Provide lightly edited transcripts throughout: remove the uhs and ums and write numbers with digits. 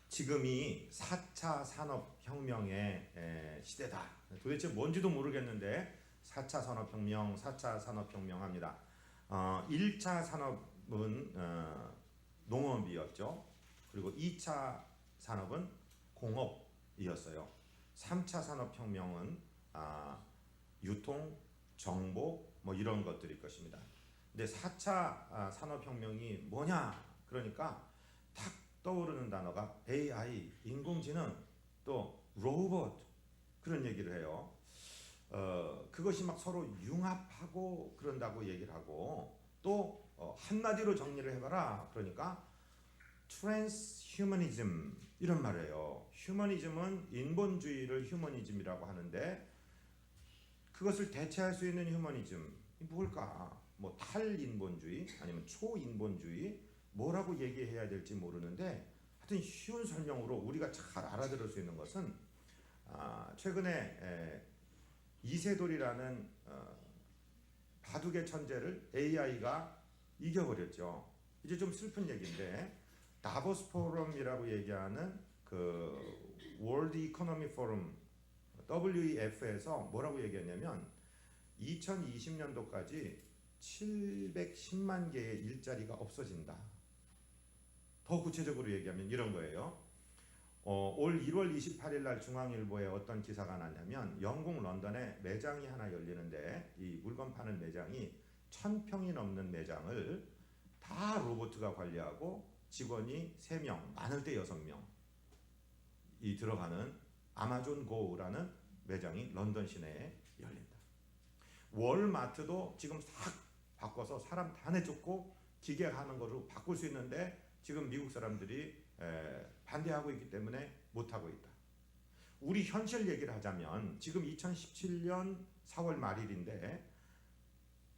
지금이 4차 산업혁명의 시대다. 도대체 뭔지도 모르겠는데 4차 산업혁명, 4차 산업혁명 합니다. 1차 산업은 농업이었죠. 그리고 2차 산업은 공업이었어요. 3차 산업혁명은 유통, 정보 뭐 이런 것들일 것입니다. 근데 4차 산업혁명이 뭐냐? 그러니까 탁 떠오르는 단어가 AI, 인공지능, 또 로봇 그런 얘기를 해요. 그것이 막 서로 융합하고 그런다고 얘기를 하고 또 한마디로 정리를 해봐라. 그러니까 트랜스휴머니즘 이런 말이에요. 휴머니즘은 인본주의를 휴머니즘이라고 하는데 그것을 대체할 수 있는 휴머니즘이 뭘까? 뭐 탈인본주의 아니면 초인본주의 뭐라고 얘기해야 될지 모르는데 하여튼 쉬운 설명으로 우리가 잘 알아들을 수 있는 것은 최근에 이세돌이라는 바둑의 천재를 AI가 이겨버렸죠. 이제 좀 슬픈 얘기인데 다보스 포럼이라고 얘기하는 그 월드 이코노미 포럼 WEF에서 뭐라고 얘기했냐면 2020년도까지 710만 개의 일자리가 없어진다. 더 구체적으로 얘기하면 이런 거예요. 올 1월 28일 날 중앙일보에 어떤 기사가 났냐면 영국 런던에 매장이 하나 열리는데 이 물건 파는 매장이 1000평이 넘는 매장을 다 로봇가 관리하고 직원이 3명, 많을 때 6명이 들어가는 아마존 고라는 매장이 런던 시내에 열린다. 월마트도 지금 싹 바꿔서 사람 다 내쫓고 기계하는 거로 바꿀 수 있는데 지금 미국 사람들이 반대하고 있기 때문에 못하고 있다. 우리 현실 얘기를 하자면 지금 2017년 4월 말일인데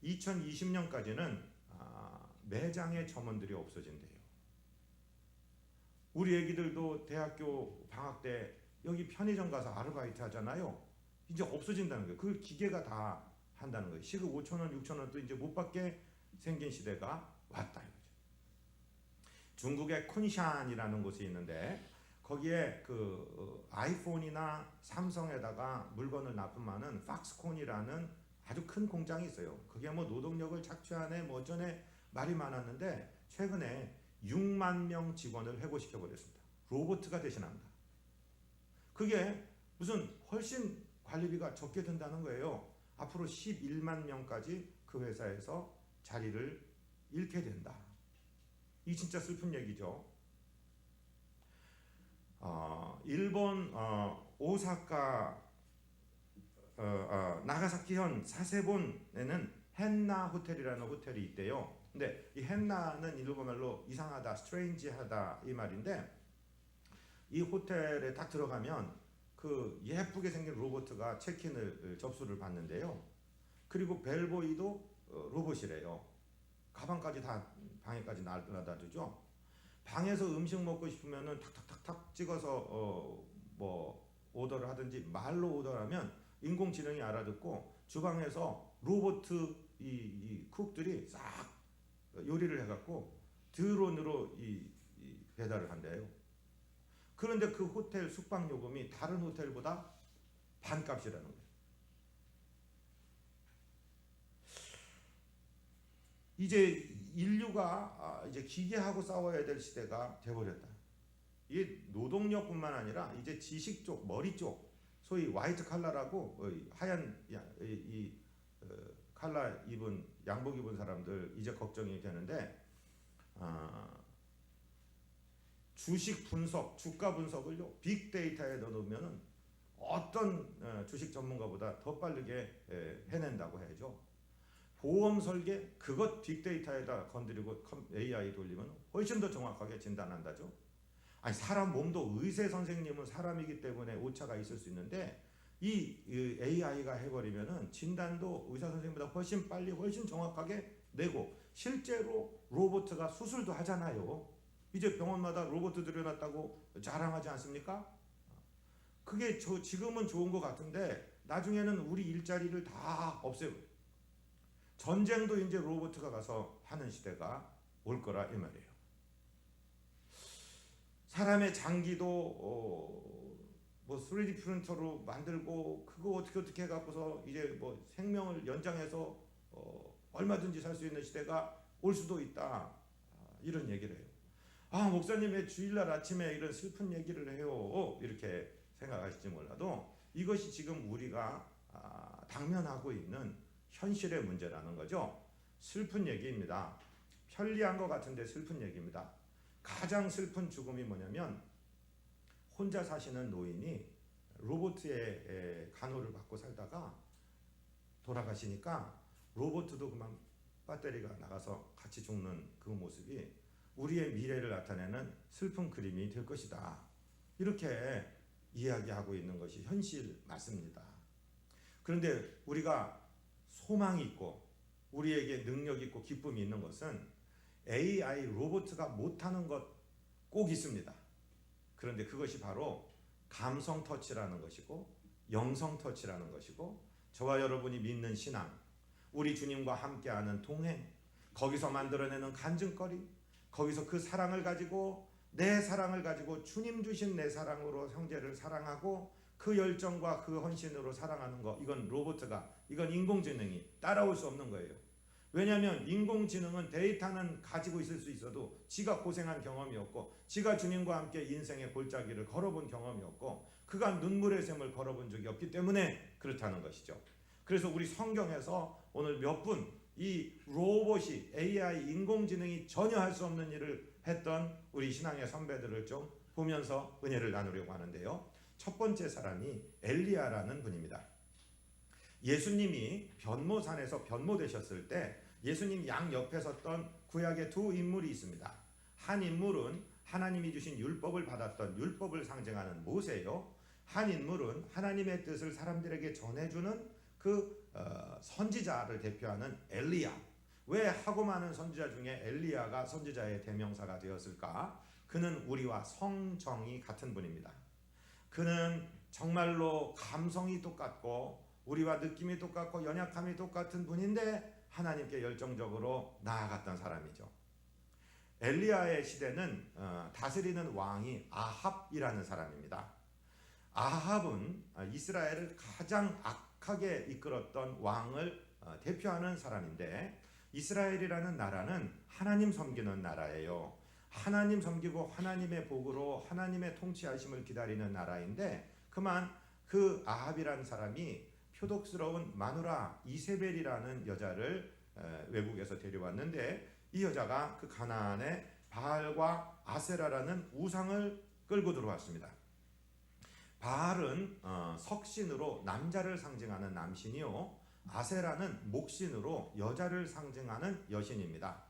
2020년까지는 매장의 점원들이 없어진대요. 우리 애기들도 대학교 방학 때 여기 편의점 가서 아르바이트 하잖아요. 이제 없어진다는 거예요. 그걸 기계가 다 한다는 거예요. 시급 5,000원, 6,000원도 이제 못 받게 생긴 시대가 왔다 이거죠. 중국의 쿤샨이라는 곳이 있는데 거기에 그 아이폰이나 삼성에다가 물건을 납품하는 팍스콘이라는 아주 큰 공장이 있어요. 그게 뭐 노동력을 착취하네 뭐 어쩌네 말이 많았는데 최근에 6만 명 직원을 해고시켜 버렸습니다. 로봇가 대신합니다. 그게 무슨 훨씬 관리비가 적게 든다는 거예요. 앞으로 11만 명까지 그 회사에서 자리를 잃게 된다. 이 진짜 슬픈 얘기죠. 일본 오사카 나가사키현 사세본에는 헨나 호텔이라는 호텔이 있대요. 근데 이 헨나는 일본말로 이상하다, 스트레인지하다 이 말인데 이 호텔에 딱 들어가면 그 예쁘게 생긴 로봇가 체크인을 접수를 받는데요. 그리고 벨보이도 로봇이래요. 가방까지 다 방에까지 날라다 주죠. 방에서 음식 먹고 싶으면은 탁탁탁탁 찍어서 뭐 오더를 하든지 말로 오더하면 인공지능이 알아듣고 주방에서 로봇 이 쿡들이 싹 요리를 해갖고 드론으로 이 배달을 한대요. 그런데 그 호텔 숙박 요금이 다른 호텔보다 반값이라는 거예요. 이제 인류가 이제 기계하고 싸워야 될 시대가 돼버렸다. 이게 노동력뿐만 아니라 이제 지식 쪽, 머리 쪽, 소위 화이트 칼라라고 하얀 이 칼라 입은 양복 입은 사람들 이제 걱정이 되는데 주식 분석, 주가 분석을요 빅데이터에 넣어놓으면은 어떤 주식 전문가보다 더 빠르게 해낸다고 해야죠. 보험 설계 그것 빅데이터에다 건드리고 AI 돌리면 훨씬 더 정확하게 진단한다죠. 아니 사람 몸도 의사 선생님은 사람이기 때문에 오차가 있을 수 있는데 이 AI가 해버리면은 진단도 의사 선생님보다 훨씬 빨리 훨씬 정확하게 내고 실제로 로봇가 수술도 하잖아요. 이제 병원마다 로봇 들여놨다고 자랑하지 않습니까? 그게 지금은 좋은 것 같은데 나중에는 우리 일자리를 다 없애고 전쟁도 이제 로봇가 가서 하는 시대가 올 거라 이 말이에요. 사람의 장기도 뭐 3D 프린터로 만들고 그거 어떻게 해갖고서 이제 뭐 생명을 연장해서 얼마든지 살 수 있는 시대가 올 수도 있다. 이런 얘기를 해요. 목사님 왜 주일날 아침에 이런 슬픈 얘기를 해요? 이렇게 생각하실지 몰라도 이것이 지금 우리가 당면하고 있는 현실의 문제라는 거죠. 슬픈 얘기입니다. 편리한 것 같은데 슬픈 얘기입니다. 가장 슬픈 죽음이 뭐냐면 혼자 사시는 노인이 로봇의 간호를 받고 살다가 돌아가시니까 로봇도 그만 배터리가 나가서 같이 죽는 그 모습이 우리의 미래를 나타내는 슬픈 그림이 될 것이다. 이렇게 이야기하고 있는 것이 현실 맞습니다. 그런데 우리가 소망이 있고 우리에게 능력 있고 기쁨이 있는 것은 AI 로봇가 못하는 것 꼭 있습니다. 그런데 그것이 바로 감성 터치라는 것이고 영성 터치라는 것이고 저와 여러분이 믿는 신앙, 우리 주님과 함께하는 동행, 거기서 만들어내는 간증거리, 거기서 그 사랑을 가지고 내 사랑을 가지고 주님 주신 내 사랑으로 형제를 사랑하고 그 열정과 그 헌신으로 사랑하는 거, 이건 로봇가, 이건 인공지능이 따라올 수 없는 거예요. 왜냐하면 인공지능은 데이터는 가지고 있을 수 있어도 지가 고생한 경험이 없고 지가 주님과 함께 인생의 골짜기를 걸어본 경험이 없고 그가 눈물의 샘을 걸어본 적이 없기 때문에 그렇다는 것이죠. 그래서 우리 성경에서 오늘 몇 분 이 로봇이 AI 인공지능이 전혀 할 수 없는 일을 했던 우리 신앙의 선배들을 좀 보면서 은혜를 나누려고 하는데요. 첫 번째 사람이 엘리야라는 분입니다. 예수님이 변모산에서 변모되셨을 때 예수님 양 옆에 섰던 구약의 두 인물이 있습니다. 한 인물은 하나님이 주신 율법을 받았던 율법을 상징하는 모세요. 한 인물은 하나님의 뜻을 사람들에게 전해주는 그 선지자를 대표하는 엘리야. 왜 하고 많은 선지자 중에 엘리야가 선지자의 대명사가 되었을까? 그는 우리와 성정이 같은 분입니다. 그는 정말로 감성이 똑같고 우리와 느낌이 똑같고 연약함이 똑같은 분인데 하나님께 열정적으로 나아갔던 사람이죠. 엘리야의 시대는 다스리는 왕이 아합이라는 사람입니다. 아합은 이스라엘을 가장 악하게 이끌었던 왕을 대표하는 사람인데 이스라엘이라는 나라는 하나님 섬기는 나라예요. 하나님 섬기고 하나님의 복으로 하나님의 통치하심을 기다리는 나라인데 그만 그 아합이라는 사람이 표독스러운 마누라 이세벨이라는 여자를 외국에서 데려왔는데 이 여자가 그 가나안에 바알과 아세라라는 우상을 끌고 들어왔습니다. 바알은 석신으로 남자를 상징하는 남신이요, 아세라는 목신으로 여자를 상징하는 여신입니다.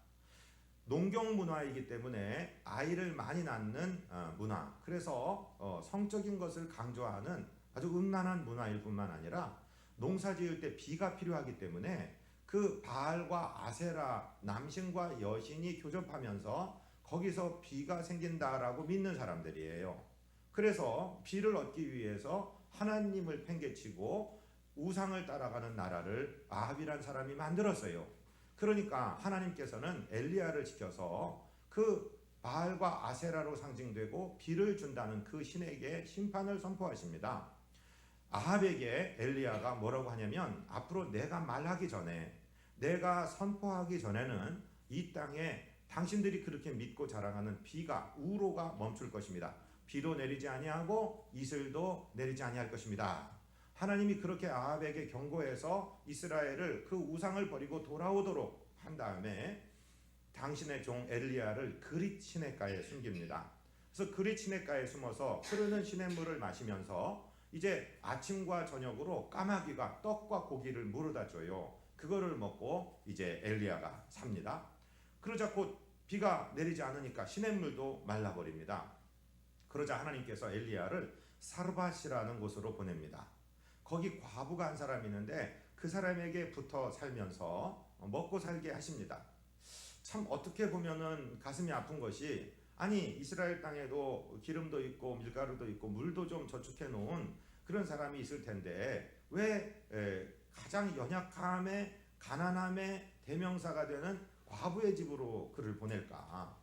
농경 문화이기 때문에 아이를 많이 낳는 문화, 그래서 성적인 것을 강조하는 아주 음란한 문화일 뿐만 아니라 농사 지을 때 비가 필요하기 때문에 그 바알과 아세라, 남신과 여신이 교접하면서 거기서 비가 생긴다라고 믿는 사람들이에요. 그래서 비를 얻기 위해서 하나님을 팽개치고 우상을 따라가는 나라를 아합이란 사람이 만들었어요. 그러니까 하나님께서는 엘리야를 지켜서 그 바알과 아세라로 상징되고 비를 준다는 그 신에게 심판을 선포하십니다. 아합에게 엘리야가 뭐라고 하냐면 앞으로 내가 말하기 전에, 내가 선포하기 전에는 이 땅에 당신들이 그렇게 믿고 자랑하는 비가, 우로가 멈출 것입니다. 비도 내리지 아니하고 이슬도 내리지 아니할 것입니다. 하나님이 그렇게 아합에게 경고해서 이스라엘을 그 우상을 버리고 돌아오도록 한 다음에 당신의 종 엘리야를 그릿 시냇가에 숨깁니다. 그래서 그릿 시냇가에 숨어서 흐르는 시냇물을 마시면서 이제 아침과 저녁으로 까마귀가 떡과 고기를 물어다 줘요. 그거를 먹고 이제 엘리야가 삽니다. 그러자 곧 비가 내리지 않으니까 시냇물도 말라버립니다. 그러자 하나님께서 엘리야를 사르밧이라는 곳으로 보냅니다. 거기 과부가 한 사람이 있는데 그 사람에게 붙어 살면서 먹고 살게 하십니다. 참 어떻게 보면은 가슴이 아픈 것이, 아니 이스라엘 땅에도 기름도 있고 밀가루도 있고 물도 좀 저축해 놓은 그런 사람이 있을 텐데 왜 가장 연약함의 가난함의 대명사가 되는 과부의 집으로 그를 보낼까?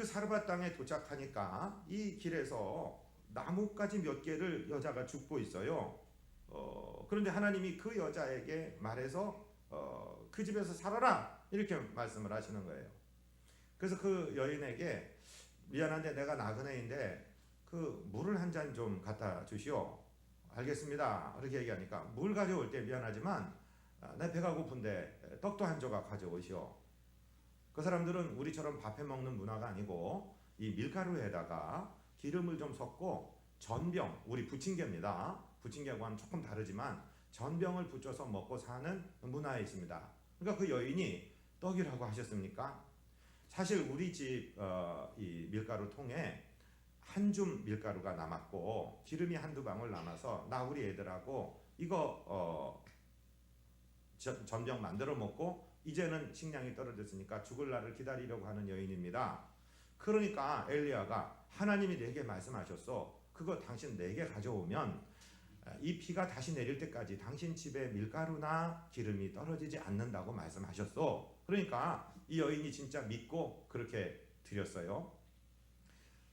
그 사르밧 땅에 도착하니까 이 길에서 나뭇가지 몇 개를 여자가 줍고 있어요. 그런데 하나님이 그 여자에게 말해서 그 집에서 살아라 이렇게 말씀을 하시는 거예요. 그래서 그 여인에게 미안한데 내가 나그네인데 그 물을 한 잔 좀 갖다 주시오. 알겠습니다. 이렇게 얘기하니까 물 가져올 때 미안하지만 내 배가 고픈데 떡도 한 조각 가져오시오. 그 사람들은 우리처럼 밥해 먹는 문화가 아니고 이 밀가루에다가 기름을 좀 섞고 전병, 우리 부침개입니다. 부침개와는 조금 다르지만 전병을 붙여서 먹고 사는 문화에 있습니다. 그러니까 그 여인이 떡이라고 하셨습니까? 사실 우리 집 이 밀가루 통에 한 줌 밀가루가 남았고 기름이 한두 방울 남아서 나 우리 애들하고 이거 전병 만들어 먹고 이제는 식량이 떨어졌으니까 죽을 날을 기다리려고 하는 여인입니다. 그러니까 엘리야가 하나님이 내게 말씀하셨어. 그거 당신 내게 가져오면 이 비가 다시 내릴 때까지 당신 집에 밀가루나 기름이 떨어지지 않는다고 말씀하셨어. 그러니까 이 여인이 진짜 믿고 그렇게 드렸어요.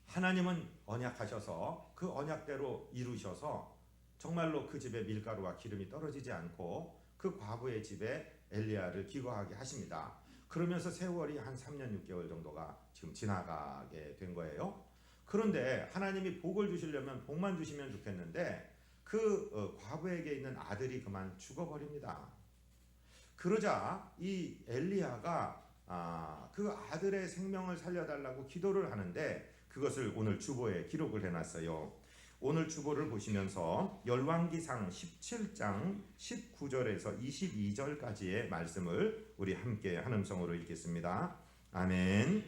하나님은 언약하셔서 그 언약대로 이루셔서 정말로 그 집에 밀가루와 기름이 떨어지지 않고 그 과부의 집에 엘리야를 기거하게 하십니다. 그러면서 세월이 한 3년 6개월 정도가 지금 지나가게 된 거예요. 그런데 하나님이 복을 주시려면 복만 주시면 좋겠는데 그 과부에게 있는 아들이 그만 죽어버립니다. 그러자 이 엘리야가 그 아들의 생명을 살려달라고 기도를 하는데 그것을 오늘 주보에 기록을 해놨어요. 오늘 주보를 보시면서 열왕기상 17장 19절에서 22절까지의 말씀을 우리 함께 한 음성으로 읽겠습니다. 아멘.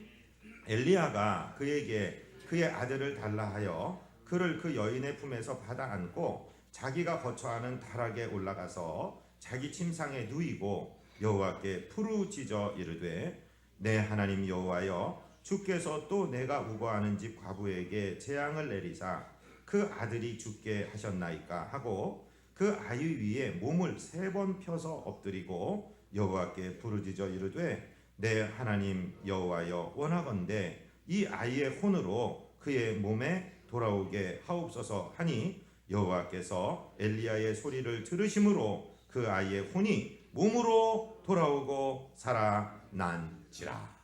엘리야가 그에게 그의 아들을 달라 하여 그를 그 여인의 품에서 받아 안고 자기가 거처하는 다락에 올라가서 자기 침상에 누이고 여호와께 부르짖어 이르되 내 하나님 여호와여 주께서 또 내가 우거하는 집 과부에게 재앙을 내리사 그 아들이 죽게 하셨나이까 하고 그 아이 위에 몸을 3번 펴서 엎드리고 여호와께 부르짖어 이르되 내 하나님 여호와여 원하건대 이 아이의 혼으로 그의 몸에 돌아오게 하옵소서 하니 여호와께서 엘리야의 소리를 들으심으로 그 아이의 혼이 몸으로 돌아오고 살아난지라.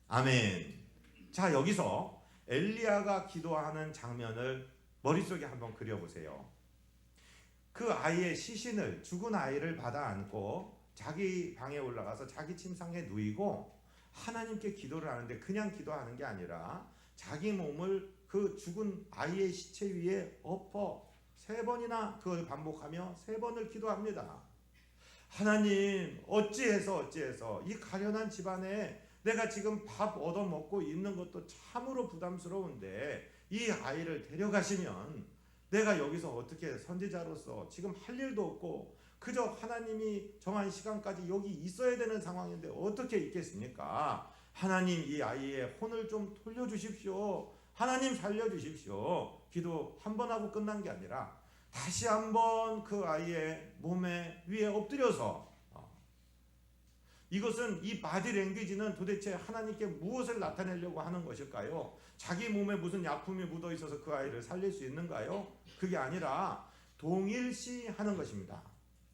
아멘. 자, 여기서 엘리야가 기도하는 장면을 머릿속에 한번 그려보세요. 그 아이의 시신을, 죽은 아이를 받아 안고 자기 방에 올라가서 자기 침상에 누이고 하나님께 기도를 하는데 그냥 기도하는 게 아니라 자기 몸을 그 죽은 아이의 시체 위에 엎어 3번이나 그걸 반복하며 3번을 기도합니다. 하나님, 어찌해서 이 가련한 집안에 내가 지금 밥 얻어먹고 있는 것도 참으로 부담스러운데 이 아이를 데려가시면 내가 여기서 어떻게 선지자로서 지금 할 일도 없고 그저 하나님이 정한 시간까지 여기 있어야 되는 상황인데 어떻게 있겠습니까? 하나님, 이 아이의 혼을 좀 돌려주십시오. 하나님 살려주십시오. 기도 한 번 하고 끝난 게 아니라 다시 한번 그 아이의 몸에 위에 엎드려서 이것은 이 바디 랭귀지는 도대체 하나님께 무엇을 나타내려고 하는 것일까요? 자기 몸에 무슨 약품이 묻어 있어서 그 아이를 살릴 수 있는가요? 그게 아니라 동일시하는 것입니다.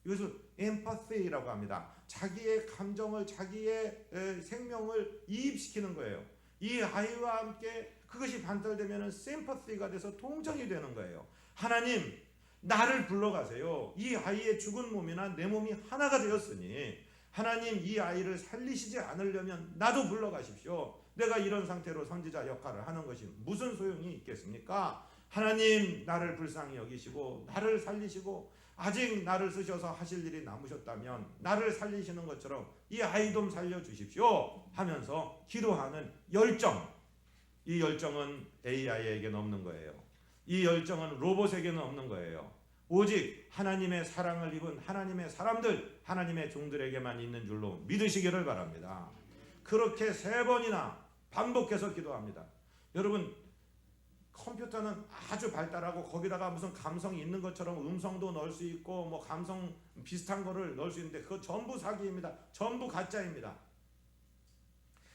이것을 엠파시라고 합니다. 자기의 감정을, 자기의 생명을 이입시키는 거예요. 이 아이와 함께 그것이 반달되면 심파시가 돼서 동정이 되는 거예요. 하나님, 나를 불러가세요. 이 아이의 죽은 몸이나 내 몸이 하나가 되었으니 하나님, 이 아이를 살리시지 않으려면 나도 불러가십시오. 내가 이런 상태로 선지자 역할을 하는 것이 무슨 소용이 있겠습니까? 하나님, 나를 불쌍히 여기시고 나를 살리시고 아직 나를 쓰셔서 하실 일이 남으셨다면 나를 살리시는 것처럼 이 아이 좀 살려주십시오 하면서 기도하는 열정, 이 열정은 AI에게는 없는 거예요. 이 열정은 로봇에게는 없는 거예요. 오직 하나님의 사랑을 입은 하나님의 사람들, 하나님의 종들에게만 있는 줄로 믿으시기를 바랍니다. 그렇게 3번이나 반복해서 기도합니다. 여러분, 컴퓨터는 아주 발달하고 거기다가 무슨 감성이 있는 것처럼 음성도 넣을 수 있고 뭐 감성 비슷한 거를 넣을 수 있는데 그거 전부 사기입니다. 전부 가짜입니다.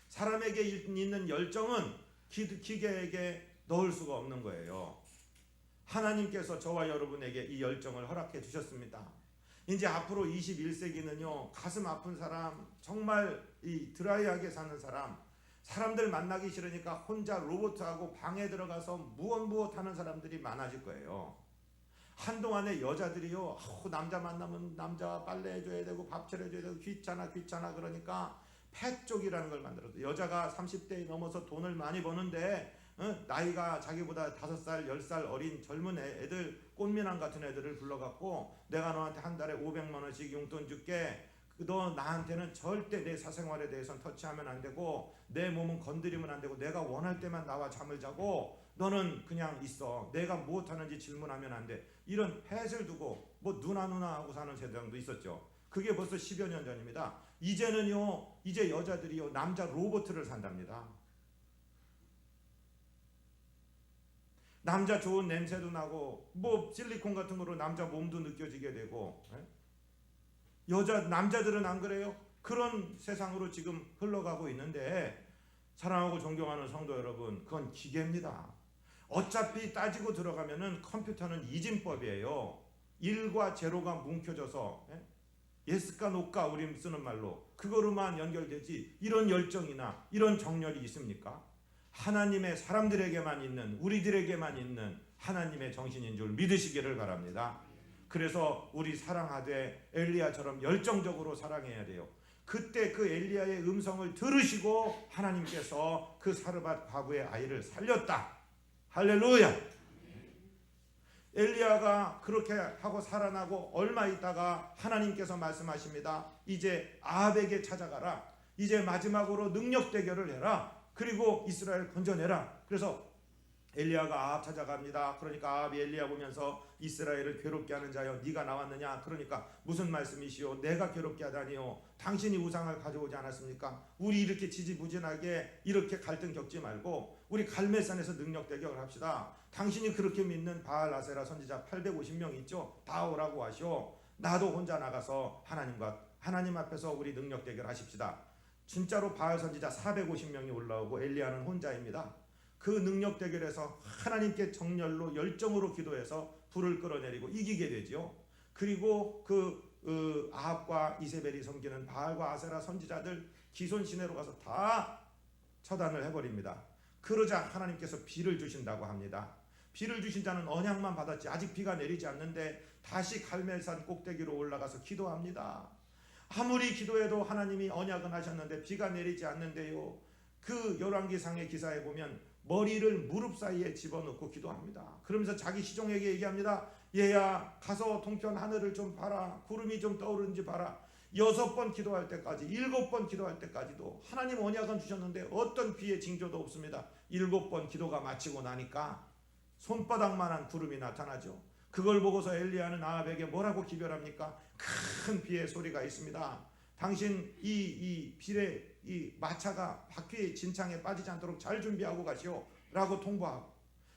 사람에게 있는 열정은 기계에게 넣을 수가 없는 거예요. 하나님께서 저와 여러분에게 이 열정을 허락해 주셨습니다. 이제 앞으로 21세기는요, 가슴 아픈 사람, 정말 이 드라이하게 사는 사람, 사람들 만나기 싫으니까 혼자 로봇하고 방에 들어가서 무엇 하는 사람들이 많아질 거예요. 한동안에 여자들이요, 남자 만나면 남자 빨래 해줘야 되고 밥 차려줘야 되고 귀찮아 그러니까 펫 쪽이라는 걸 만들어서, 여자가 30대 넘어서 돈을 많이 버는데 나이가 자기보다 5살 10살 어린 젊은 애들, 꽃미남 같은 애들을 불러갖고 내가 너한테 한 달에 500만 원씩 용돈 줄게, 너 나한테는 절대 내 사생활에 대해서는 터치하면 안 되고 내 몸은 건드리면 안 되고 내가 원할 때만 나와 잠을 자고 너는 그냥 있어, 내가 무엇하는지 질문하면 안 돼, 이런 펫을 두고 뭐 누나 하고 사는 세상도 있었죠. 그게 벌써 10여 년 전입니다. 이제는요, 이제 여자들이요, 남자 로봇을 산답니다. 남자 좋은 냄새도 나고 뭐 실리콘 같은 거로 남자 몸도 느껴지게 되고, 남자들은 안 그래요? 그런 세상으로 지금 흘러가고 있는데, 사랑하고 존경하는 성도 여러분, 그건 기계입니다. 어차피 따지고 들어가면은 컴퓨터는 이진법이에요. 1과 제로가 뭉켜져서 예스까 노까 우리 쓰는 말로 그거로만 연결되지, 이런 열정이나 이런 정열이 있습니까? 하나님의 사람들에게만 있는, 우리들에게만 있는 하나님의 정신인 줄 믿으시기를 바랍니다. 그래서 우리 사랑하되 엘리야처럼 열정적으로 사랑해야 돼요. 그때 그 엘리야의 음성을 들으시고 하나님께서 그 사르밧 과부의 아이를 살렸다. 할렐루야. 엘리야가 그렇게 하고 살아나고 얼마 있다가 하나님께서 말씀하십니다. 이제 아합에게 찾아가라. 이제 마지막으로 능력 대결을 해라. 그리고 이스라엘 건져내라. 그래서 엘리야가 아합 찾아갑니다. 그러니까 아합이 엘리야 보면서 이스라엘을 괴롭게 하는 자여, 네가 나왔느냐? 그러니까 무슨 말씀이시오? 내가 괴롭게 하다니요, 당신이 우상을 가져오지 않았습니까? 우리 이렇게 지지부진하게 이렇게 갈등 겪지 말고 우리 갈멜산에서 능력 대결을 합시다. 당신이 그렇게 믿는 바알 아세라 선지자 850명 있죠? 다 오라고 하시오. 나도 혼자 나가서 하나님 앞에서 우리 능력 대결 하십시다. 진짜로 바알 선지자 450명이 올라오고 엘리야는 혼자입니다. 그 능력 대결에서 하나님께 정열로 열정으로 기도해서 불을 끌어내리고 이기게 되지요. 그리고 아합과 이세벨이 섬기는 바알과 아세라 선지자들 기손 시내로 가서 다 처단을 해버립니다. 그러자 하나님께서 비를 주신다고 합니다. 비를 주신 자는 언약만 받았지 아직 비가 내리지 않는데 다시 갈멜산 꼭대기로 올라가서 기도합니다. 아무리 기도해도 하나님이 언약은 하셨는데 비가 내리지 않는데요, 그 열왕기상의 기사에 보면 머리를 무릎 사이에 집어넣고 기도합니다. 그러면서 자기 시종에게 얘기합니다. 얘야, 가서 동편 하늘을 좀 봐라. 구름이 좀 떠오르는지 봐라. 6번 기도할 때까지, 7번 기도할 때까지도 하나님 언약은 주셨는데 어떤 비의 징조도 없습니다. 7번 기도가 마치고 나니까 손바닥만한 구름이 나타나죠. 그걸 보고서 엘리야는 아합에게 뭐라고 기별합니까? 큰 비의 소리가 있습니다. 당신 이 빌의 이 마차가 바퀴의 진창에 빠지지 않도록 잘 준비하고 가시오 라고 통보하고,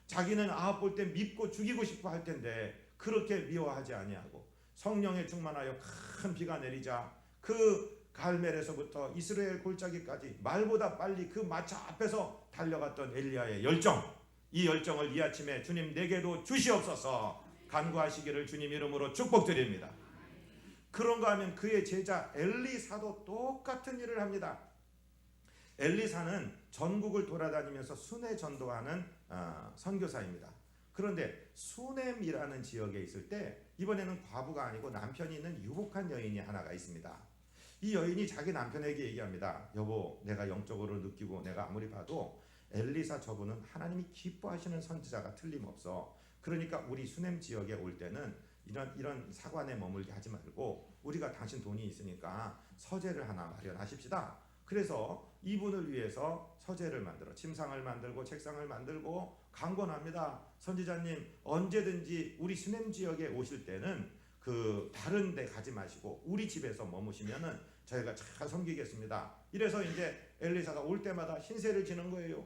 자기는 아합 볼 때 밉고 죽이고 싶어 할 텐데 그렇게 미워하지 아니하고 성령에 충만하여 큰 비가 내리자 그 갈멜에서부터 이스라엘 골짜기까지 말보다 빨리 그 마차 앞에서 달려갔던 엘리야의 열정, 이 열정을 이 아침에 주님 내게도 주시옵소서 간구하시기를 주님 이름으로 축복드립니다. 그런가 하면 그의 제자 엘리사도 똑같은 일을 합니다. 엘리사는 전국을 돌아다니면서 순회 전도하는 선교사입니다. 그런데 수넴이라는 지역에 있을 때 이번에는 과부가 아니고 남편이 있는 유복한 여인이 하나가 있습니다. 이 여인이 자기 남편에게 얘기합니다. 여보, 내가 영적으로 느끼고 내가 아무리 봐도 엘리사 저분은 하나님이 기뻐하시는 선지자가 틀림없어. 그러니까 우리 수넴 지역에 올 때는 이런 사관에 머물게 하지 말고 우리가 당신 돈이 있으니까 서재를 하나 마련하십시다. 그래서 이분을 위해서 서재를 만들어 침상을 만들고 책상을 만들고 강권합니다. 선지자님, 언제든지 우리 수넴 지역에 오실 때는 그 다른 데 가지 마시고 우리 집에서 머무시면은 저희가 잘 섬기겠습니다. 이래서 이제 엘리사가 올 때마다 신세를 지는 거예요.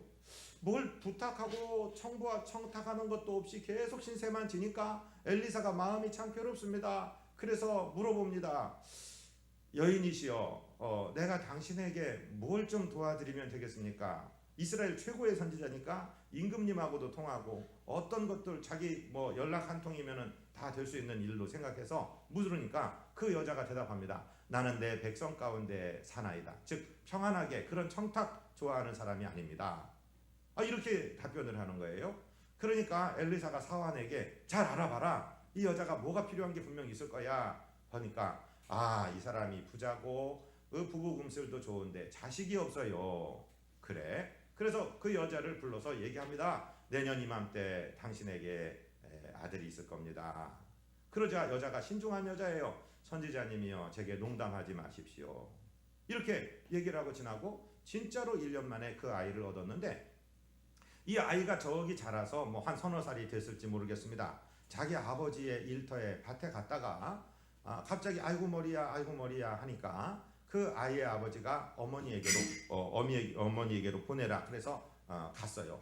뭘 부탁하고 청탁하는 것도 없이 계속 신세만 지니까 엘리사가 마음이 참 괴롭습니다. 그래서 물어봅니다. 여인이시여, 내가 당신에게 뭘 좀 도와드리면 되겠습니까? 이스라엘 최고의 선지자니까 임금님하고도 통하고 어떤 것들 자기 뭐 연락 한 통이면은 다 될 수 있는 일로 생각해서 물으니까 그 여자가 대답합니다. 나는 내 백성 가운데 사나이다. 즉 평안하게 그런 청탁 좋아하는 사람이 아닙니다. 이렇게 답변을 하는 거예요. 그러니까 엘리사가 사환에게 잘 알아봐라. 이 여자가 뭐가 필요한 게 분명히 있을 거야. 하니까 이 사람이 부자고 그 부부 금슬도 좋은데 자식이 없어요. 그래. 그래서 그 여자를 불러서 얘기합니다. 내년 이맘때 당신에게 아들이 있을 겁니다. 그러자 여자가 신중한 여자예요. 선지자님이요, 제게 농담하지 마십시오. 이렇게 얘기를 하고 지나고 진짜로 1년 만에 그 아이를 얻었는데, 이 아이가 저기 자라서 뭐 한 서너 살이 됐을지 모르겠습니다. 자기 아버지의 일터에 밭에 갔다가 갑자기 아이고 머리야 하니까 그 아이의 아버지가 어머니에게로 보내라 그래서 갔어요.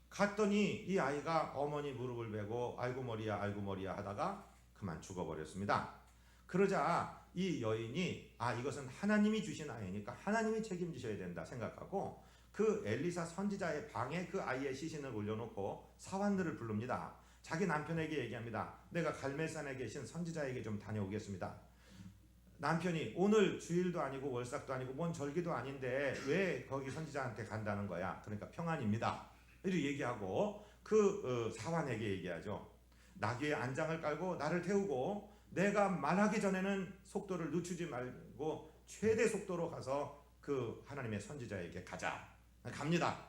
갔더니 이 아이가 어머니 무릎을 베고 아이고 머리야 하다가 그만 죽어버렸습니다. 그러자 이 여인이 이것은 하나님이 주신 아이니까 하나님이 책임지셔야 된다 생각하고 그 엘리사 선지자의 방에 그 아이의 시신을 올려놓고 사환들을 부릅니다. 자기 남편에게 얘기합니다. 내가 갈멜산에 계신 선지자에게 좀 다녀오겠습니다. 남편이 오늘 주일도 아니고 월삭도 아니고 뭔 절기도 아닌데 왜 거기 선지자한테 간다는 거야? 그러니까 평안입니다. 이렇게 얘기하고 그 사환에게 얘기하죠. 나귀의 안장을 깔고 나를 태우고 내가 말하기 전에는 속도를 늦추지 말고 최대 속도로 가서 그 하나님의 선지자에게 가자. 갑니다.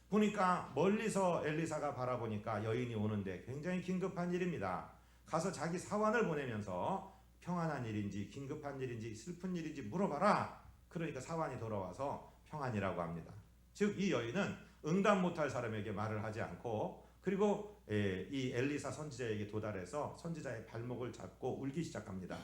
보니까 멀리서 엘리사가 바라보니까 여인이 오는데 굉장히 긴급한 일입니다. 가서 자기 사환을 보내면서 평안한 일인지 긴급한 일인지 슬픈 일인지 물어봐라. 그러니까 사환이 돌아와서 평안이라고 합니다. 즉 이 여인은 응답 못할 사람에게 말을 하지 않고 그리고 이 엘리사 선지자에게 도달해서 선지자의 발목을 잡고 울기 시작합니다.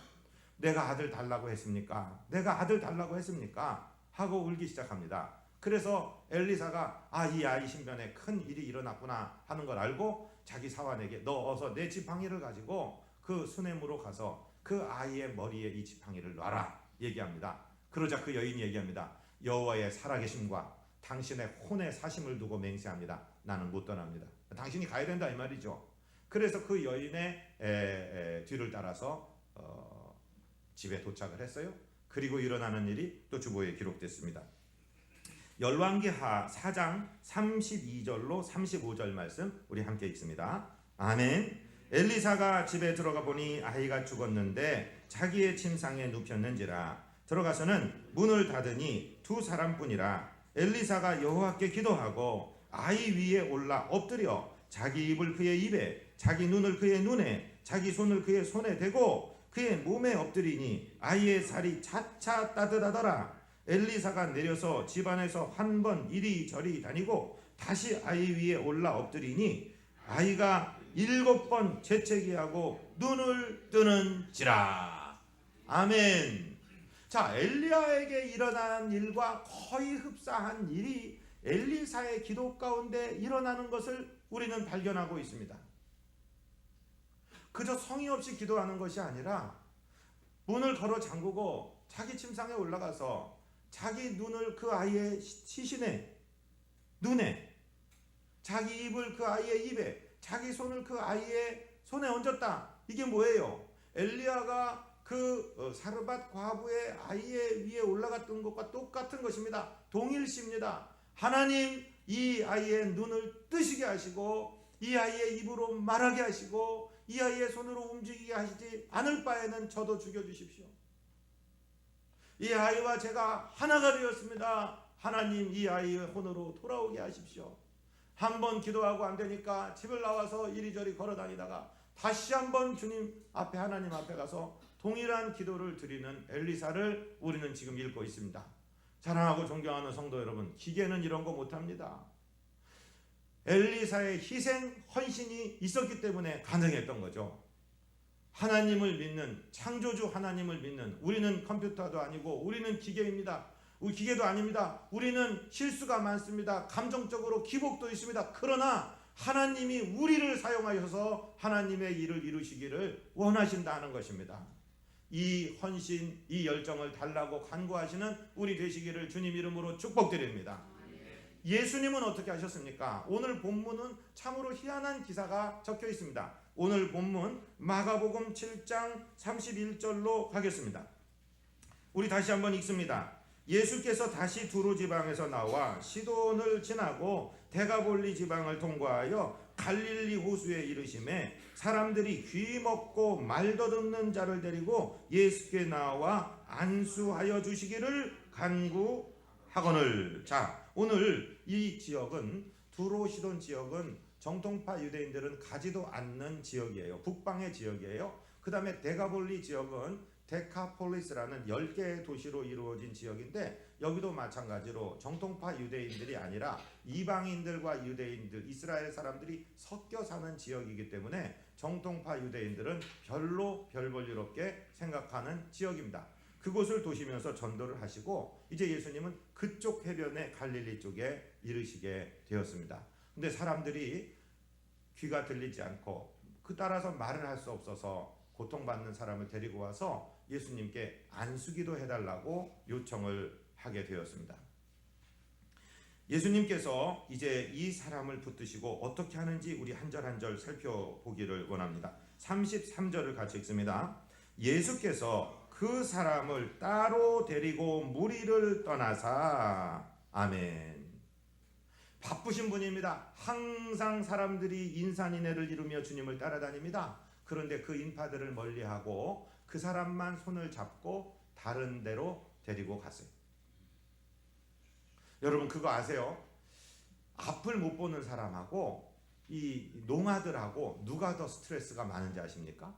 내가 아들 달라고 했습니까? 내가 아들 달라고 했습니까? 하고 울기 시작합니다. 그래서 엘리사가 이 아이 신변에 큰 일이 일어났구나 하는 걸 알고 자기 사환에게 너 어서 내 지팡이를 가지고 그 수내무로 가서 그 아이의 머리에 이 지팡이를 놔라 얘기합니다. 그러자 그 여인이 얘기합니다. 여호와의 살아계심과 당신의 혼의 사심을 두고 맹세합니다. 나는 못 떠납니다. 당신이 가야 된다 이 말이죠. 그래서 그 여인의 뒤를 따라서 집에 도착을 했어요. 그리고 일어나는 일이 또 주보에 기록됐습니다. 열왕기하 4장 32절로 35절 말씀 우리 함께 읽습니다. 아멘. 엘리사가 집에 들어가 보니 아이가 죽었는데 자기의 침상에 눕혔는지라. 들어가서는 문을 닫으니 두 사람뿐이라. 엘리사가 여호와께 기도하고 아이 위에 올라 엎드려 자기 입을 그의 입에 자기 눈을 그의 눈에 자기 손을 그의 손에 대고 그의 몸에 엎드리니 아이의 살이 차차 따뜻하더라. 엘리사가 내려서 집안에서 한 번 이리저리 다니고 다시 아이 위에 올라 엎드리니 아이가 7번 재채기하고 눈을 뜨는지라. 아멘. 자, 엘리야에게 일어난 일과 거의 흡사한 일이 엘리사의 기도 가운데 일어나는 것을 우리는 발견하고 있습니다. 그저 성의 없이 기도하는 것이 아니라 문을 걸어 잠그고 자기 침상에 올라가서 자기 눈을 그 아이의 시신에 눈에 자기 입을 그 아이의 입에 자기 손을 그 아이의 손에 얹었다. 이게 뭐예요? 엘리야가 그 사르밧 과부의 아이의 위에 올라갔던 것과 똑같은 것입니다. 동일시입니다. 하나님 이 아이의 눈을 뜨시게 하시고 이 아이의 입으로 말하게 하시고 이 아이의 손으로 움직이게 하시지 않을 바에는 저도 죽여주십시오. 이 아이와 제가 하나가 되었습니다. 하나님 이 아이의 혼으로 돌아오게 하십시오. 한번 기도하고 안 되니까 집을 나와서 이리저리 걸어다니다가 다시 한번 주님 앞에 하나님 앞에 가서 동일한 기도를 드리는 엘리사를 우리는 지금 읽고 있습니다. 사랑하고 존경하는 성도 여러분, 기계는 이런 거 못합니다. 엘리사의 희생 헌신이 있었기 때문에 가능했던 거죠. 하나님을 믿는 창조주 하나님을 믿는 우리는 컴퓨터도 아니고 우리는 기계입니다. 기계도 아닙니다. 우리는 실수가 많습니다. 감정적으로 기복도 있습니다. 그러나 하나님이 우리를 사용하셔서 하나님의 일을 이루시기를 원하신다는 것입니다. 이 헌신, 이 열정을 달라고 간구하시는 우리 되시기를 주님 이름으로 축복드립니다. 예수님은 어떻게 하셨습니까? 오늘 본문은 참으로 희한한 기사가 적혀 있습니다. 오늘 본문 마가복음 7장 31절로 가겠습니다. 우리 다시 한번 읽습니다. 예수께서 다시 두로 지방에서 나와 시돈을 지나고 데가볼리 지방을 통과하여 갈릴리 호수에 이르심에 사람들이 귀 먹고 말 더듬는 자를 데리고 예수께 나와 안수하여 주시기를 간구하거늘. 자, 오늘 이 지역은 두로 시돈 지역은 정통파 유대인들은 가지도 않는 지역이에요. 북방의 지역이에요. 그 다음에 데가볼리 지역은 데카폴리스라는 10개의 도시로 이루어진 지역인데 여기도 마찬가지로 정통파 유대인들이 아니라 이방인들과 유대인들, 이스라엘 사람들이 섞여 사는 지역이기 때문에 정통파 유대인들은 별로 별 볼 일 없게 생각하는 지역입니다. 그곳을 도시면서 전도를 하시고 이제 예수님은 그쪽 해변의 갈릴리 쪽에 이르시게 되었습니다. 근데 사람들이 귀가 들리지 않고 그 따라서 말을 할 수 없어서 고통받는 사람을 데리고 와서 예수님께 안수기도 해달라고 요청을 하게 되었습니다. 예수님께서 이제 이 사람을 붙드시고 어떻게 하는지 우리 한 절 한 절 살펴보기를 원합니다. 33절을 같이 읽습니다. 예수께서 그 사람을 따로 데리고 무리를 떠나사. 아멘. 바쁘신 분입니다. 항상 사람들이 인산인해를 이루며 주님을 따라다닙니다. 그런데 그 인파들을 멀리하고 그 사람만 손을 잡고 다른 데로 데리고 갔어요. 여러분 그거 아세요? 앞을 못 보는 사람하고 이 농아들하고 누가 더 스트레스가 많은지 아십니까?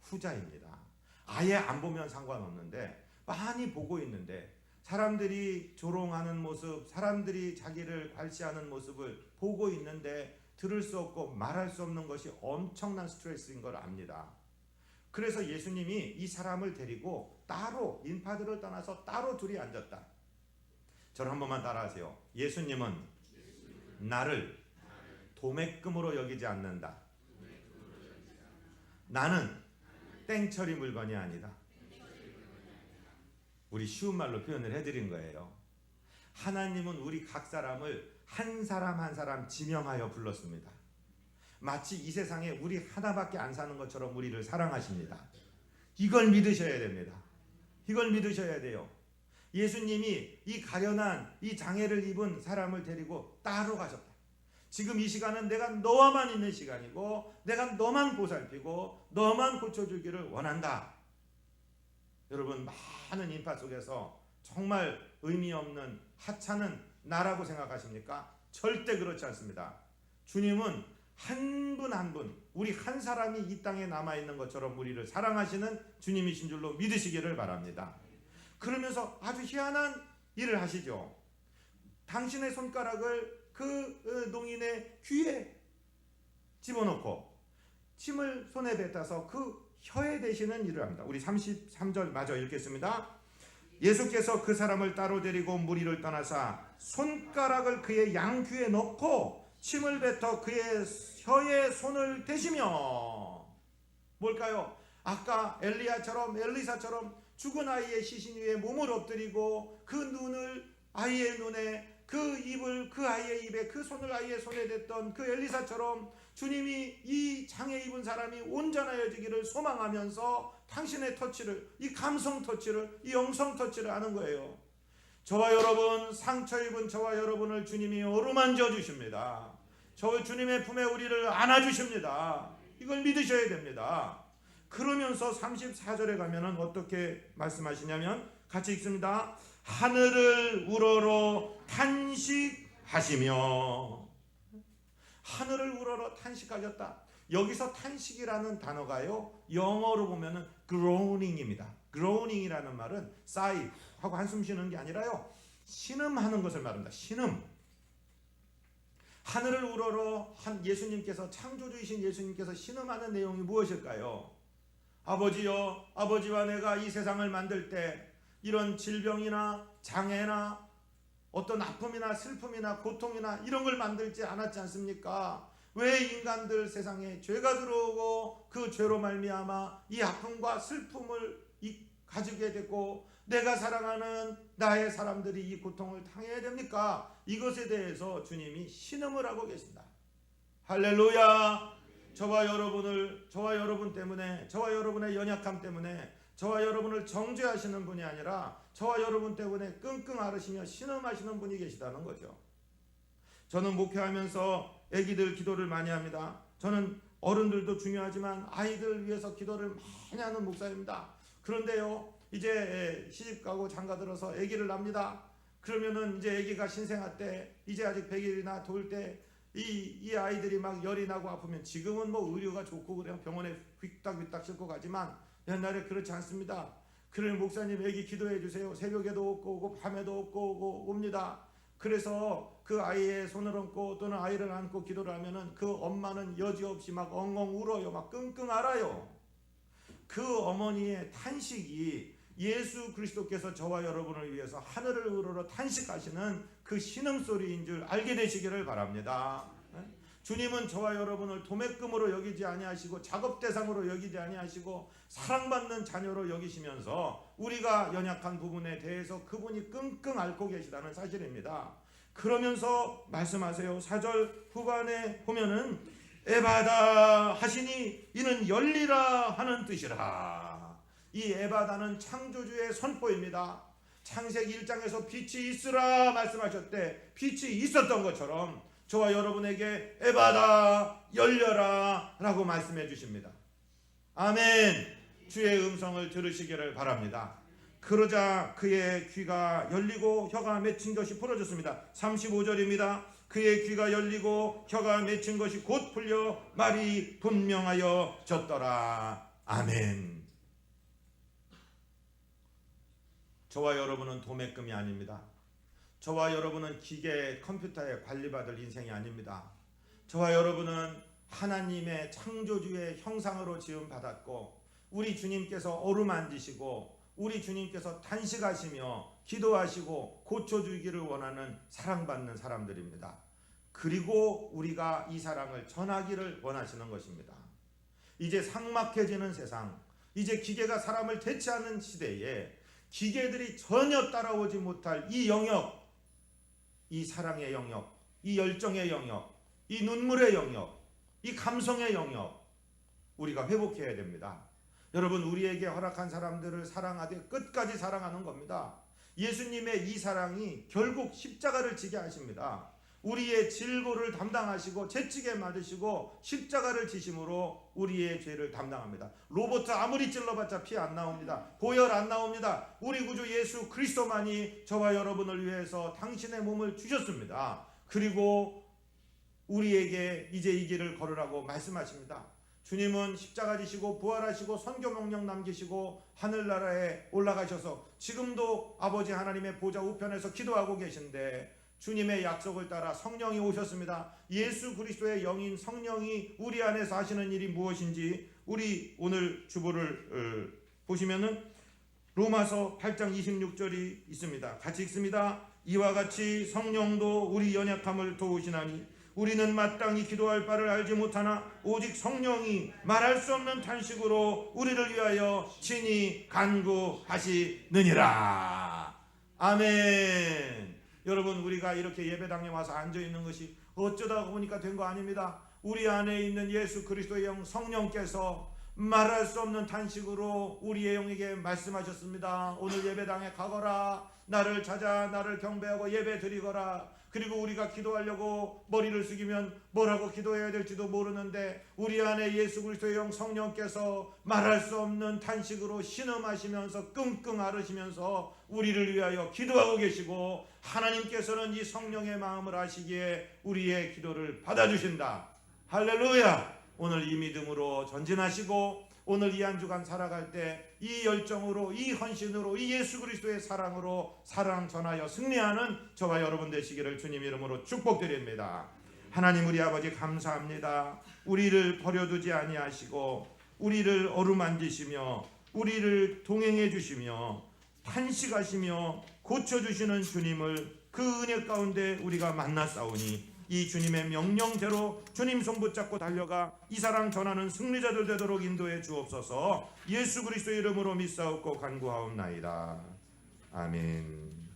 후자입니다. 아예 안 보면 상관없는데 많이 보고 있는데 사람들이 조롱하는 모습, 사람들이 자기를 괄시하는 모습을 보고 있는데 들을 수 없고 말할 수 없는 것이 엄청난 스트레스인 걸 압니다. 그래서 예수님이 이 사람을 데리고 따로 인파들을 떠나서 따로 둘이 앉았다. 저를 한 번만 따라하세요. 예수님은 나를 도매금으로 여기지 않는다. 나는 땡처리 물건이 아니다. 우리 쉬운 말로 표현을 해드린 거예요. 하나님은 우리 각 사람을 한 사람 한 사람 지명하여 불렀습니다. 마치 이 세상에 우리 하나밖에 안 사는 것처럼 우리를 사랑하십니다. 이걸 믿으셔야 됩니다. 이걸 믿으셔야 돼요. 예수님이 이 가련한 이 장애를 입은 사람을 데리고 따로 가셨다. 지금 이 시간은 내가 너와만 있는 시간이고 내가 너만 보살피고 너만 고쳐주기를 원한다. 여러분 많은 인파 속에서 정말 의미 없는 하찮은 나라고 생각하십니까? 절대 그렇지 않습니다. 주님은 한 분 한 분 우리 한 사람이 이 땅에 남아있는 것처럼 우리를 사랑하시는 주님이신 줄로 믿으시기를 바랍니다. 그러면서 아주 희한한 일을 하시죠. 당신의 손가락을 그 농인의 귀에 집어넣고 침을 손에 뱉어서 그 혀에 대시는 일을 합니다. 우리 33절 마저 읽겠습니다. 예수께서 그 사람을 따로 데리고 무리를 떠나사 손가락을 그의 양귀에 넣고 침을 뱉어 그의 혀에 손을 대시며. 뭘까요? 아까 엘리사처럼 죽은 아이의 시신 위에 몸을 엎드리고 그 눈을 아이의 눈에 그 입을 그 아이의 입에 그 손을 아이의 손에 댔던 그 엘리사처럼 주님이 이 장애 입은 사람이 온전하여지기를 소망하면서 당신의 터치를, 이 감성 터치를, 이 영성 터치를 하는 거예요. 저와 여러분, 상처 입은 저와 여러분을 주님이 어루만져 주십니다. 저 주님의 품에 우리를 안아주십니다. 이걸 믿으셔야 됩니다. 그러면서 34절에 가면은 어떻게 말씀하시냐면 같이 읽습니다. 하늘을 우러러 탄식하시며. 하늘을 우러러 탄식하셨다. 여기서 탄식이라는 단어가요, 영어로 보면은 groaning입니다. groaning이라는 말은 sigh 하고 한숨 쉬는 게 아니라요, 신음하는 것을 말합니다. 신음. 하늘을 우러러 예수님께서, 창조주이신 예수님께서 신음하는 내용이 무엇일까요? 아버지여, 아버지와 내가 이 세상을 만들 때 이런 질병이나 장애나 어떤 아픔이나 슬픔이나 고통이나 이런 걸 만들지 않았지 않습니까? 왜 인간들 세상에 죄가 들어오고 그 죄로 말미암아 이 아픔과 슬픔을 가지게 됐고 내가 사랑하는 나의 사람들이 이 고통을 당해야 됩니까? 이것에 대해서 주님이 신음을 하고 계신다. 할렐루야. 저와 여러분 때문에, 저와 여러분의 연약함 때문에, 저와 여러분을 정죄하시는 분이 아니라 저와 여러분 때문에 끙끙 앓으시며 신음하시는 분이 계시다는 거죠. 저는 목회하면서 아기들 기도를 많이 합니다. 저는 어른들도 중요하지만 아이들 위해서 기도를 많이 하는 목사입니다. 그런데요, 이제 시집가고 장가들어서 아기를 낳습니다. 그러면은 이제 아기가 신생아 때, 이제 아직 100일이나 돌 때 이 아이들이 막 열이 나고 아프면, 지금은 뭐 의료가 좋고 그냥 병원에 휙딱휙딱 싣고 가지만 옛날에 그렇지 않습니다. 그래, 목사님 아기 기도해 주세요. 새벽에도 오고 밤에도 오고 옵니다. 그래서 그 아이의 손을 얹고 또는 아이를 안고 기도를 하면은 그 엄마는 여지없이 막 엉엉 울어요. 막 끙끙 앓아요. 그 어머니의 탄식이 예수 그리스도께서 저와 여러분을 위해서 하늘을 우러러 탄식하시는 그 신음소리인 줄 알게 되시기를 바랍니다. 주님은 저와 여러분을 도매금으로 여기지 아니하시고 작업 대상으로 여기지 아니하시고 사랑받는 자녀로 여기시면서 우리가 연약한 부분에 대해서 그분이 끙끙 앓고 계시다는 사실입니다. 그러면서 말씀하세요. 4절 후반에 보면은 에바다 하시니 이는 열리라 하는 뜻이라. 이 에바다는 창조주의 선포입니다. 창세기 1장에서 빛이 있으라 말씀하셨대. 빛이 있었던 것처럼 저와 여러분에게 에바다 열려라 라고 말씀해 주십니다. 아멘. 주의 음성을 들으시기를 바랍니다. 그러자 그의 귀가 열리고 혀가 맺힌 것이 풀어졌습니다. 35절입니다. 그의 귀가 열리고 혀가 맺힌 것이 곧 풀려 말이 분명하여 졌더라. 아멘. 저와 여러분은 도매금이 아닙니다. 저와 여러분은 기계 컴퓨터에 관리받을 인생이 아닙니다. 저와 여러분은 하나님의 창조주의 형상으로 지음받았고 우리 주님께서 어루만지시고 우리 주님께서 탄식하시며 기도하시고 고쳐주기를 원하는 사랑받는 사람들입니다. 그리고 우리가 이 사랑을 전하기를 원하시는 것입니다. 이제 삭막해지는 세상, 이제 기계가 사람을 대체하는 시대에 기계들이 전혀 따라오지 못할 이 영역, 이 사랑의 영역, 이 열정의 영역, 이 눈물의 영역, 이 감성의 영역, 우리가 회복해야 됩니다. 여러분, 우리에게 허락한 사람들을 사랑하되 끝까지 사랑하는 겁니다. 예수님의 이 사랑이 결국 십자가를 지게 하십니다. 우리의 질고를 담당하시고 채찍에 맞으시고 십자가를 지심으로 우리의 죄를 담당합니다. 로봇 아무리 찔러봤자 피 안 나옵니다. 보혈 안 나옵니다. 우리 구주 예수 그리스도만이 저와 여러분을 위해서 당신의 몸을 주셨습니다. 그리고 우리에게 이제 이 길을 걸으라고 말씀하십니다. 주님은 십자가 지시고 부활하시고 선교 명령 남기시고 하늘나라에 올라가셔서 지금도 아버지 하나님의 보좌 우편에서 기도하고 계신데 주님의 약속을 따라 성령이 오셨습니다. 예수 그리스도의 영인 성령이 우리 안에서 하시는 일이 무엇인지 우리 오늘 주보를 보시면은 로마서 8장 26절이 있습니다. 같이 읽습니다. 이와 같이 성령도 우리 연약함을 도우시나니 우리는 마땅히 기도할 바를 알지 못하나 오직 성령이 말할 수 없는 탄식으로 우리를 위하여 친히 간구하시느니라. 아멘. 여러분, 우리가 이렇게 예배당에 와서 앉아있는 것이 어쩌다 보니까 된 거 아닙니다. 우리 안에 있는 예수 그리스도의 영 성령께서 말할 수 없는 탄식으로 우리의 영에게 말씀하셨습니다. 오늘 예배당에 가거라. 나를 찾아 나를 경배하고 예배 드리거라. 그리고 우리가 기도하려고 머리를 숙이면 뭐라고 기도해야 될지도 모르는데 우리 안에 예수 그리스도의 영 성령께서 말할 수 없는 탄식으로 신음하시면서 끙끙 앓으시면서 우리를 위하여 기도하고 계시고 하나님께서는 이 성령의 마음을 아시기에 우리의 기도를 받아주신다. 할렐루야. 오늘 이 믿음으로 전진하시고 오늘 이 한 주간 살아갈 때 이 열정으로 이 헌신으로 이 예수 그리스도의 사랑으로 사랑 전하여 승리하는 저와 여러분 되시기를 주님 이름으로 축복드립니다. 하나님 우리 아버지 감사합니다. 우리를 버려두지 아니하시고 우리를 어루만지시며 우리를 동행해 주시며 탄식하시며 고쳐주시는 주님을 그 은혜 가운데 우리가 만났사오니 이 주님의 명령대로 주님 손 붙잡고 달려가 이 사랑 전하는 승리자들 되도록 인도해 주옵소서. 예수 그리스도의 이름으로 믿사옵고 간구하옵나이다. 아멘.